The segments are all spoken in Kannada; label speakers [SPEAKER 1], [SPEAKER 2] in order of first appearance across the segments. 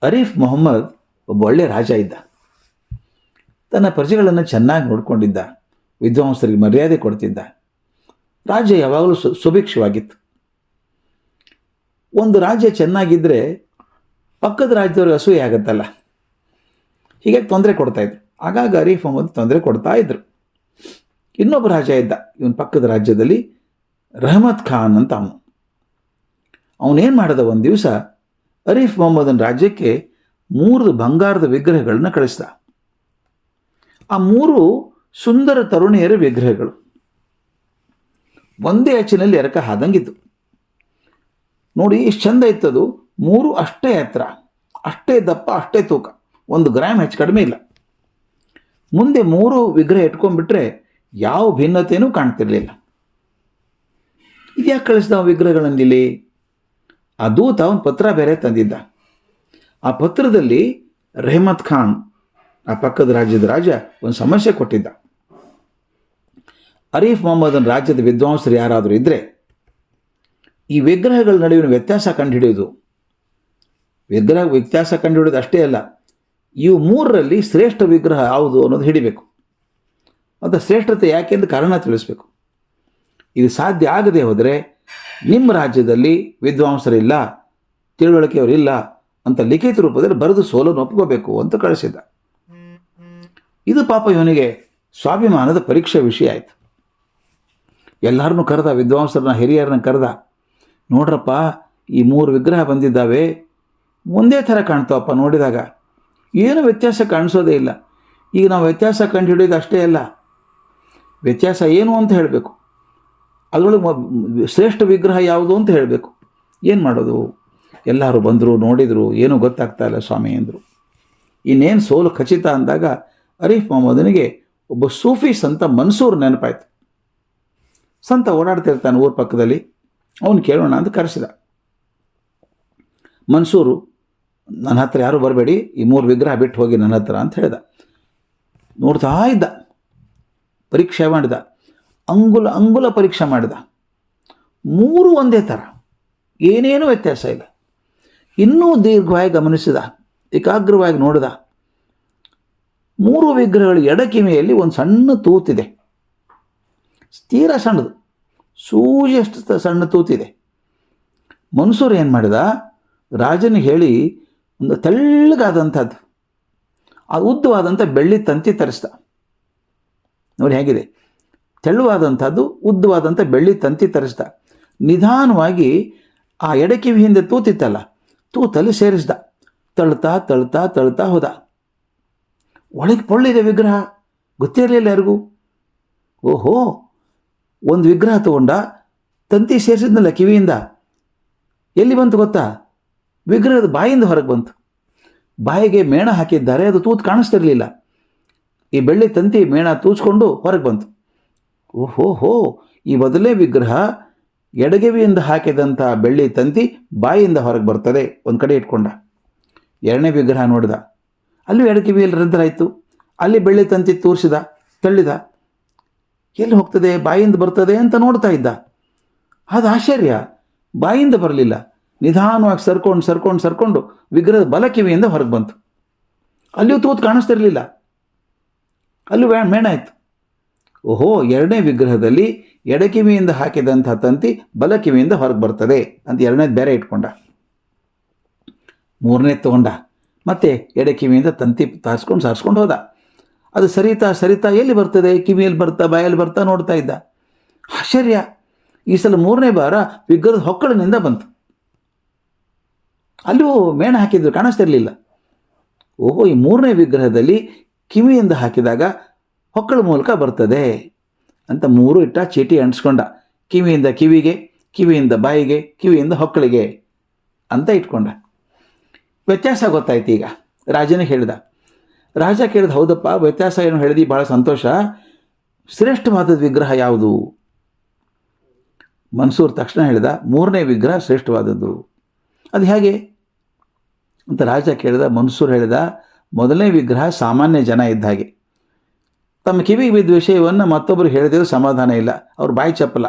[SPEAKER 1] ಅರೀಫ್ ಮೊಹಮ್ಮದ್ ಒಬ್ಬ ಒಳ್ಳೆಯ ರಾಜ ಇದ್ದ. ತನ್ನ ಪ್ರಜೆಗಳನ್ನು ಚೆನ್ನಾಗಿ ನೋಡಿಕೊಂಡಿದ್ದ, ವಿದ್ವಾಂಸರಿಗೆ ಮರ್ಯಾದೆ ಕೊಡ್ತಿದ್ದ. ರಾಜ್ಯ ಯಾವಾಗಲೂ ಸುಭಿಕ್ಷವಾಗಿತ್ತು. ಒಂದು ರಾಜ್ಯ ಚೆನ್ನಾಗಿದ್ದರೆ ಪಕ್ಕದ ರಾಜ್ಯದವ್ರಿಗೆ ಅಸೂಯೆ ಆಗುತ್ತಲ್ಲ, ಹೀಗಾಗಿ ತೊಂದರೆ ಕೊಡ್ತಾಯಿದ್ರು. ಆಗಾಗ ಅರೀಫ್ ಮೊಹಮ್ಮದ್ ತೊಂದರೆ ಕೊಡ್ತಾ ಇದ್ರು. ಇನ್ನೊಬ್ಬ ರಾಜ ಇದ್ದ ಇವನ ಪಕ್ಕದ ರಾಜ್ಯದಲ್ಲಿ, ರಹಮತ್ ಖಾನ್ ಅಂತ. ಅವನೇನು ಮಾಡಿದ, ಒಂದು ದಿವಸ ಅರೀಫ್ ಮೊಹಮ್ಮದನ ರಾಜ್ಯಕ್ಕೆ 3 ಬಂಗಾರದ ವಿಗ್ರಹಗಳನ್ನ ಕಳಿಸ್ದ. ಆ 3 ಸುಂದರ ತರುಣಿಯರ ವಿಗ್ರಹಗಳು ಒಂದೇ ಅಚ್ಚಿನಲ್ಲಿ ಎರಕ ಹಾದಂಗಿತ್ತು. ನೋಡಿ ಎಷ್ಟು ಚಂದ ಇತ್ತದು. 3 ಅಷ್ಟೇ ಎತ್ತರ, ಅಷ್ಟೇ ದಪ್ಪ, ಅಷ್ಟೇ ತೂಕ, 1 ಗ್ರಾಮ್ ಹೆಚ್ಚು ಕಡಿಮೆ ಇಲ್ಲ. ಮುಂದೆ 3 ವಿಗ್ರಹ ಇಟ್ಕೊಂಡ್ಬಿಟ್ರೆ ಯಾವ ಭಿನ್ನತೆಯೂ ಕಾಣ್ತಿರ್ಲಿಲ್ಲ. ಇದ್ಯಾಕೆ ಕಳಿಸ್ದ ವಿಗ್ರಹಗಳನ್ನಿಲ್ಲಿ? ಆ ದೂತ ಅವನ ಪತ್ರ ಬೇರೆ ತಂದಿದ್ದ. ಆ ಪತ್ರದಲ್ಲಿ ರೆಹಮತ್ ಖಾನ್, ಆ ಪಕ್ಕದ ರಾಜ್ಯದ ರಾಜ, ಒಂದು ಸಮಸ್ಯೆ ಕೊಟ್ಟಿದ್ದ. ಅರೀಫ್ ಮೊಹಮ್ಮದನ ರಾಜ್ಯದ ವಿದ್ವಾಂಸರು ಯಾರಾದರೂ ಇದ್ದರೆ ಈ ವಿಗ್ರಹಗಳ ನಡುವಿನ ವ್ಯತ್ಯಾಸ ಕಂಡುಹಿಡಿಯೋದು. ವ್ಯತ್ಯಾಸ ಕಂಡುಹಿಡಿಯೋದು ಅಷ್ಟೇ ಅಲ್ಲ, ಇವು 3ರಲ್ಲಿ ಶ್ರೇಷ್ಠ ವಿಗ್ರಹ ಯಾವುದು ಅನ್ನೋದು ಹಿಡಿಬೇಕು. ಮತ್ತು ಶ್ರೇಷ್ಠತೆ ಯಾಕೆಂದು ಕಾರಣ ತಿಳಿಸ್ಬೇಕು. ಇದು ಸಾಧ್ಯ ಆಗದೆ ಹೋದರೆ ನಿಮ್ಮ ರಾಜ್ಯದಲ್ಲಿ ವಿದ್ವಾಂಸರಿಲ್ಲ, ತಿಳುವಳಿಕೆಯವರಿಲ್ಲ ಅಂತ ಲಿಖಿತ ರೂಪದಲ್ಲಿ ಬರೆದು ಸೋಲನ್ನು ಒಪ್ಕೋಬೇಕು ಅಂತ ಕಳಿಸಿದ್ದ. ಇದು ಪಾಪ ಇವನಿಗೆ ಸ್ವಾಭಿಮಾನದ ಪರೀಕ್ಷೆ ವಿಷಯ ಆಯಿತು. ಎಲ್ಲರನ್ನೂ ಕರೆದ, ವಿದ್ವಾಂಸರನ್ನ, ಹಿರಿಯರನ್ನ ಕರೆದ. ನೋಡ್ರಪ್ಪ, ಈ 3 ವಿಗ್ರಹ ಬಂದಿದ್ದಾವೆ, ಒಂದೇ ಥರ ಕಾಣ್ತಾವಪ್ಪ, ನೋಡಿದಾಗ ಏನು ವ್ಯತ್ಯಾಸ ಕಾಣಿಸೋದೇ ಇಲ್ಲ. ಈಗ ನಾವು ವ್ಯತ್ಯಾಸ ಕಂಡು ಹಿಡಿಯೋದು ಅಷ್ಟೇ ಅಲ್ಲ, ವ್ಯತ್ಯಾಸ ಏನು ಅಂತ ಹೇಳಬೇಕು, ಅದರೊಳಗೆ ಶ್ರೇಷ್ಠ ವಿಗ್ರಹ ಯಾವುದು ಅಂತ ಹೇಳಬೇಕು. ಏನು ಮಾಡೋದು? ಎಲ್ಲರೂ ಬಂದರು, ನೋಡಿದರು, ಏನೂ ಗೊತ್ತಾಗ್ತಾ ಇಲ್ಲ ಸ್ವಾಮಿ ಅಂದರು. ಇನ್ನೇನು ಸೋಲು ಖಚಿತ ಅಂದಾಗ ಅರೀಫ್ ಮೊಹಮ್ಮದನಿಗೆ ಒಬ್ಬ ಸೂಫಿ ಸಂತ ಮನ್ಸೂರ್ ನೆನಪಾಯ್ತು. ಸಂತ ಓಡಾಡ್ತಿರ್ತಾನೆ ಊರ ಪಕ್ಕದಲ್ಲಿ, ಅವನು ಕೇಳೋಣ ಅಂತ ಕರೆಸಿದ. ಮನ್ಸೂರು, ನನ್ನ ಹತ್ರ ಯಾರೂ ಬರಬೇಡಿ, ಈ 3 ವಿಗ್ರಹ ಬಿಟ್ಟು ಹೋಗಿ ನನ್ನ ಹತ್ರ ಅಂತ ಹೇಳ್ದ. ನೋಡ್ತಾ ಇದ್ದ, ಪರೀಕ್ಷೆ ಮಾಡಿದ, ಅಂಗುಲ ಪರೀಕ್ಷೆ ಮಾಡಿದ. 3 ಒಂದೇ ಥರ, ಏನೇನೂ ವ್ಯತ್ಯಾಸ ಇಲ್ಲ. ಇನ್ನೂ ದೀರ್ಘವಾಗಿ ಗಮನಿಸಿದ, ಏಕಾಗ್ರವಾಗಿ ನೋಡಿದ. 3 ವಿಗ್ರಹಗಳ ಎಡಕಿವಿಯಲ್ಲಿ ಒಂದು ಸಣ್ಣ ತೂತಿದೆ, ತೀರಾ ಸಣ್ಣದು, ಸೂಜಿಯಷ್ಟು ಸಣ್ಣ ತೂತಿದೆ. ಮನ್ಸೂರ್ ಏನು ಮಾಡಿದ, ರಾಜನಿಗೆ ಹೇಳಿ ಒಂದು ತೆಳ್ಳಗಾದಂಥದ್ದು, ಆ ಉದ್ದವಾದಂಥ ಬೆಳ್ಳಿ ತಂತಿ ತರಿಸ್ದ. ನೋಡಿ ಹೇಗಿದೆ, ತೆಳುವಾದಂಥದ್ದು, ಉದ್ದವಾದಂಥ ಬೆಳ್ಳಿ ತಂತಿ ತರಿಸ್ದ. ನಿಧಾನವಾಗಿ ಆ ಎಡಕಿವಿ ಹಿಂದೆ ತೂತಿತ್ತಲ್ಲ, ತೂತಲ್ಲಿ ಸೇರಿಸ್ದ. ತಳ್ತಾ ತಳ್ತಾ ತಳ್ತಾ ಹೋದ. ಒಳಗೆ ಪೊಳ್ಳಿದೆ ವಿಗ್ರಹ, ಗೊತ್ತಿರಲಿಲ್ಲ ಯಾರಿಗೂ. ಓಹೋ, ಒಂದು ವಿಗ್ರಹ ತಗೊಂಡ, ತಂತಿ ಸೇರಿಸಿದ್ನಲ್ಲ ಕಿವಿಯಿಂದ, ಎಲ್ಲಿ ಬಂತು ಗೊತ್ತಾ? ವಿಗ್ರಹದ ಬಾಯಿಂದ ಹೊರಗೆ ಬಂತು. ಬಾಯಿಗೆ ಮೇಣ ಹಾಕಿದ್ದಾರೆ, ಅದು ತೂತು ಕಾಣಿಸ್ತಿರಲಿಲ್ಲ. ಈ ಬೆಳ್ಳಿ ತಂತಿ ಮೇಣ ತೂಚ್ಕೊಂಡು ಹೊರಗೆ ಬಂತು. ಓಹೋ, ಈ ಮೊದಲನೇ ವಿಗ್ರಹ ಎಡಗೆವಿಯಿಂದ ಹಾಕಿದಂಥ ಬೆಳ್ಳಿ ತಂತಿ ಬಾಯಿಯಿಂದ ಹೊರಗೆ ಬರ್ತದೆ, ಒಂದು ಕಡೆ ಇಟ್ಕೊಂಡ. 2ನೇ ವಿಗ್ರಹ ನೋಡಿದ, ಅಲ್ಲೂ ಎಡಕಿವಿಯಲ್ಲಿ ರಂಧ್ರ ಆಯಿತು, ಅಲ್ಲಿ ಬೆಳ್ಳಿ ತಂತಿ ತೂರಿಸಿದ, ತಳ್ಳಿದ. ಎಲ್ಲಿ ಹೋಗ್ತದೆ, ಬಾಯಿಂದ ಬರ್ತದೆ ಅಂತ ನೋಡ್ತಾ ಇದ್ದ. ಅದು ಆಶ್ಚರ್ಯ, ಬಾಯಿಂದ ಬರಲಿಲ್ಲ, ನಿಧಾನವಾಗಿ ಸರ್ಕೊಂಡು ವಿಗ್ರಹದ ಬಲಕಿವಿಯಿಂದ ಹೊರಗೆ ಬಂತು. ಅಲ್ಲಿಯೂ ತೂತು ಕಾಣಿಸ್ತಿರಲಿಲ್ಲ, ಅಲ್ಲೂ ಮೇಣ ಆಯಿತು. ಓಹೋ, 2ನೇ ವಿಗ್ರಹದಲ್ಲಿ ಎಡಕಿವಿಯಿಂದ ಹಾಕಿದಂಥ ತಂತಿ ಬಲಕಿವಿಯಿಂದ ಹೊರಗೆ ಬರ್ತದೆ ಅಂತ 2ನೇದು ಬೇರೆ ಇಟ್ಕೊಂಡ. 3ನೇ ತಗೊಂಡ, ಮತ್ತೆ ಎಡಕಿವಿಯಿಂದ ತಂತಿ ಸಾರಿಸ್ಕೊಂಡು ಹೋದ. ಅದು ಸರಿತಾ ಎಲ್ಲಿ ಬರ್ತದೆ, ಕಿವಿಯಲ್ಲಿ ಬರ್ತಾ, ಬಾಯಲ್ಲಿ ಬರ್ತಾ ನೋಡ್ತಾ ಇದ್ದ. ಆಶ್ಚರ್ಯ, ಈ ಸಲ 3ನೇ ಬಾರ ವಿಗ್ರಹದ ಹೊಕ್ಕಳಿನಿಂದ ಬಂತು. ಅಲ್ಲೂ ಮೇಣ ಹಾಕಿದ್ರು, ಕಾಣಿಸ್ತಿರಲಿಲ್ಲ. ಓಹೋ, ಈ 3ನೇ ವಿಗ್ರಹದಲ್ಲಿ ಕಿವಿಯಿಂದ ಹಾಕಿದಾಗ ಹೊಕ್ಕಳ ಮೂಲಕ ಬರ್ತದೆ ಅಂತ 3 ಇಟ್ಟ, ಚೀಟಿ ಅಂಟಿಸ್ಕೊಂಡ. ಕಿವಿಯಿಂದ ಕಿವಿಗೆ, ಕಿವಿಯಿಂದ ಬಾಯಿಗೆ, ಕಿವಿಯಿಂದ ಹೊಕ್ಕಳಿಗೆ ಅಂತ ಇಟ್ಕೊಂಡ. ವ್ಯತ್ಯಾಸ ಗೊತ್ತಾಯ್ತು. ಈಗ ರಾಜನಿಗೆ ಹೇಳಿದ. ರಾಜ ಕೇಳಿದ, ಹೌದಪ್ಪ, ವ್ಯತ್ಯಾಸ ಏನು ಹೇಳಿದಿ, ಭಾಳ ಸಂತೋಷ, ಶ್ರೇಷ್ಠವಾದ ವಿಗ್ರಹ ಯಾವುದು? ಮನ್ಸೂರ್ ತಕ್ಷಣ ಹೇಳಿದ, 3ನೇ ವಿಗ್ರಹ ಶ್ರೇಷ್ಠವಾದದ್ದು. ಅದು ಹೇಗೆ ಅಂತ ರಾಜ ಕೇಳಿದ. ಮನ್ಸೂರ್ ಹೇಳಿದ, ಮೊದಲನೇ ವಿಗ್ರಹ ಸಾಮಾನ್ಯ ಜನ ಇದ್ದ ಹಾಗೆ, ತಮ್ಮ ಕಿವಿಗೆ ಬಿದ್ದ ವಿಷಯವನ್ನು ಮತ್ತೊಬ್ಬರು ಹೇಳಿದ್ರು ಸಮಾಧಾನ ಇಲ್ಲ, ಅವ್ರ ಬಾಯಿ ಚಪ್ಪಲ,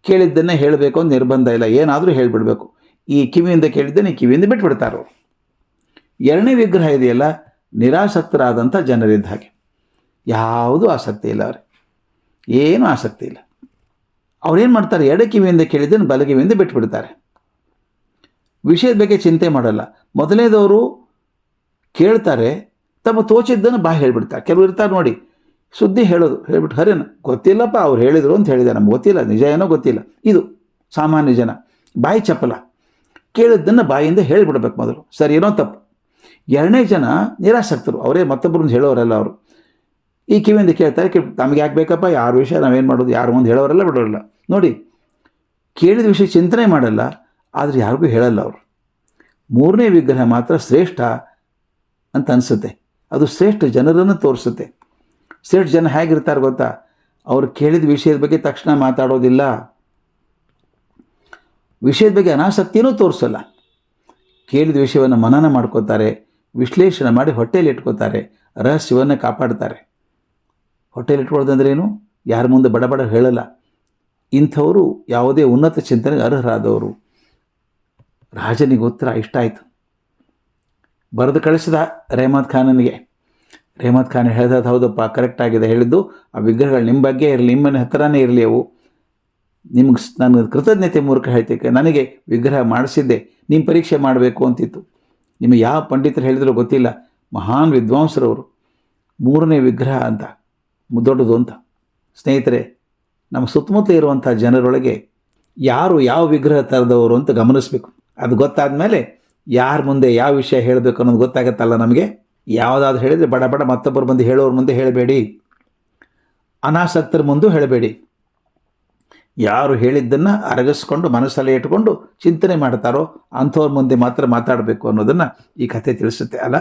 [SPEAKER 1] ಕೇಳಿದ್ದನ್ನೇ ಹೇಳಬೇಕು ಅಂತ ನಿರ್ಬಂಧ ಇಲ್ಲ, ಏನಾದರೂ ಹೇಳಿಬಿಡ್ಬೇಕು. ಈ ಕಿವಿಯಿಂದ ಕೇಳಿದ್ದನ್ನು ಈ ಕಿವಿಯಿಂದ ಬಿಟ್ಬಿಡ್ತಾರೋ. ಎರಡನೇ ವಿಗ್ರಹ ಇದೆಯಲ್ಲ, ನಿರಾಸಕ್ತರಾದಂಥ ಜನರಿದ್ದ ಹಾಗೆ. ಯಾವುದೂ ಆಸಕ್ತಿ ಇಲ್ಲ ಅವ್ರಿಗೆ, ಏನೂ ಆಸಕ್ತಿ ಇಲ್ಲ. ಅವ್ರೇನು ಮಾಡ್ತಾರೆ, ಎಡ ಕಿವಿಯಿಂದ ಕೇಳಿದ್ದನ್ನು ಬಲಗಿವಿಯಿಂದ ಬಿಟ್ಬಿಡ್ತಾರೆ. ವಿಷಯದ ಬಗ್ಗೆ ಚಿಂತೆ ಮಾಡಲ್ಲ. ಮೊದಲನೇದವರು ಕೇಳ್ತಾರೆ, ತಮ್ಮ ತೋಚಿದ್ದನ್ನು ಬಾಯಿ ಹೇಳಿಬಿಡ್ತಾರೆ. ಕೆಲವರು ಇರ್ತಾರೆ ನೋಡಿ, ಸುದ್ದಿ ಹೇಳ್ಬಿಟ್ಟು ಹರೇನ ಗೊತ್ತಿಲ್ಲಪ್ಪ, ಅವ್ರು ಹೇಳಿದರು ಅಂತ ಹೇಳಿದ್ದಾರೆ, ನಮ್ಗೆ ಗೊತ್ತಿಲ್ಲ, ನಿಜ ಏನೋ ಗೊತ್ತಿಲ್ಲ. ಇದು ಸಾಮಾನ್ಯ ಜನ, ಬಾಯಿ ಚಪ್ಪಲ. ಕೇಳಿದ್ದನ್ನು ಬಾಯಿಂದ ಹೇಳಿಬಿಡ್ಬೇಕು ಮೊದಲು, ಸರಿ ಏನೋ ತಪ್ಪು. ಎರಡನೇ ಜನ ನಿರಾಸಕ್ತರು, ಅವರೇ ಮತ್ತೊಬ್ಬರನ್ನ ಹೇಳೋರಲ್ಲ. ಅವರು ಈ ಕಿವಿಯಿಂದ ಕೇಳ್ತಾರೆ, ನಮಗೆ ಯಾಕೆ ಬೇಕಪ್ಪ, ಯಾರ ವಿಷಯ ನಾವೇನು ಮಾಡೋದು, ಯಾರು ಮುಂದೆ ಹೇಳೋರಲ್ಲ ಬಿಡೋರಲ್ಲ. ನೋಡಿ, ಕೇಳಿದ ವಿಷಯ ಚಿಂತನೆ ಮಾಡಲ್ಲ, ಆದರೆ ಯಾರಿಗೂ ಹೇಳಲ್ಲ ಅವರು. ಮೂರನೇ ವಿಗ್ರಹ ಮಾತ್ರ ಶ್ರೇಷ್ಠ ಅಂತ ಅನಿಸುತ್ತೆ. ಅದು ಶ್ರೇಷ್ಠ ಜನರನ್ನು ತೋರಿಸುತ್ತೆ. ಶ್ರೇಷ್ಠ ಜನ ಹೇಗಿರ್ತಾರೆ ಗೊತ್ತಾ, ಅವ್ರು ಕೇಳಿದ ವಿಷಯದ ಬಗ್ಗೆ ತಕ್ಷಣ ಮಾತಾಡೋದಿಲ್ಲ, ವಿಷಯದ ಬಗ್ಗೆ ಅನಾಸಕ್ತಿನೂ ತೋರಿಸಲ್ಲ. ಕೇಳಿದ ವಿಷಯವನ್ನು ಮನನ ಮಾಡ್ಕೋತಾರೆ, ವಿಶ್ಲೇಷಣೆ ಮಾಡಿ ಹೊಟ್ಟೆಯಲ್ಲಿ ಇಟ್ಕೋತಾರೆ, ರಹಸ್ಯವನ್ನು ಕಾಪಾಡ್ತಾರೆ. ಹೊಟ್ಟೆಯಲ್ಲಿ ಇಟ್ಕೊಳ್ಳೋದಂದ್ರೇನು, ಯಾರ ಮುಂದೆ ಬಡಬಡ ಹೇಳಲ್ಲ. ಇಂಥವರು ಯಾವುದೇ ಉನ್ನತ ಚಿಂತನೆಗೆ ಅರ್ಹರಾದವರು. ರಾಜನಿಗೆ ಉತ್ತರ ಇಷ್ಟ ಆಯಿತು. ಬರೆದು ಕಳಿಸಿದ ರೆಹಮತ್ ಖಾನನಿಗೆ. ರೆಹಮತ್ ಖಾನ್ ಹೇಳ್ದ, ಹೌದಪ್ಪ, ಕರೆಕ್ಟಾಗಿದೆ ಹೇಳಿದ್ದು. ಆ ವಿಗ್ರಹಗಳು ನಿಮ್ಮ ಬಗ್ಗೆ ಇರಲಿ, ನಿಮ್ಮನೆ ಹತ್ರನೇ ಇರಲಿ. ಅವು ನಿಮ್ಗೆ ನಾನು ಕೃತಜ್ಞತೆ ಮೂಲಕ ಹೇಳ್ತೇನೆ, ನನಗೆ ವಿಗ್ರಹ ಮಾಡಿಸಿದ್ದೆ, ನಿಮ್ಮ ಪರೀಕ್ಷೆ ಮಾಡಬೇಕು ಅಂತಿತ್ತು. ನಿಮಗೆ ಯಾವ ಪಂಡಿತರು ಹೇಳಿದ್ರು ಗೊತ್ತಿಲ್ಲ, ಮಹಾನ್ ವಿದ್ವಾಂಸರವರು. ಮೂರನೇ ವಿಗ್ರಹ ಅಂತ ದೊಡ್ಡದು ಅಂತ. ಸ್ನೇಹಿತರೆ, ನಮ್ಮ ಸುತ್ತಮುತ್ತ ಇರುವಂಥ ಜನರೊಳಗೆ ಯಾರು ಯಾವ ವಿಗ್ರಹ ತರದವರು ಅಂತ ಗಮನಿಸಬೇಕು. ಅದು ಗೊತ್ತಾದ ಮೇಲೆ ಯಾರ ಮುಂದೆ ಯಾವ ವಿಷಯ ಹೇಳಬೇಕು ಅನ್ನೋದು ಗೊತ್ತಾಗತ್ತಲ್ಲ ನಮಗೆ. ಯಾವುದಾದ್ರು ಹೇಳಿದರೆ ಬಡ ಮತ್ತೊಬ್ಬರು ಬಂದು ಹೇಳೋರ ಮುಂದೆ ಹೇಳಬೇಡಿ, ಅನಾಸಕ್ತರ ಮುಂದೂ ಹೇಳಬೇಡಿ. ಯಾರು ಹೇಳಿದ್ದನ್ನು ಅರಗಿಸ್ಕೊಂಡು ಮನಸ್ಸಲ್ಲೇ ಇಟ್ಕೊಂಡು ಚಿಂತನೆ ಮಾಡ್ತಾರೋ ಅಂಥವ್ರ ಮುಂದೆ ಮಾತ್ರ ಮಾತಾಡಬೇಕು ಅನ್ನೋದನ್ನು ಈ ಕಥೆ ತಿಳಿಸುತ್ತೆ ಅಲ್ಲ.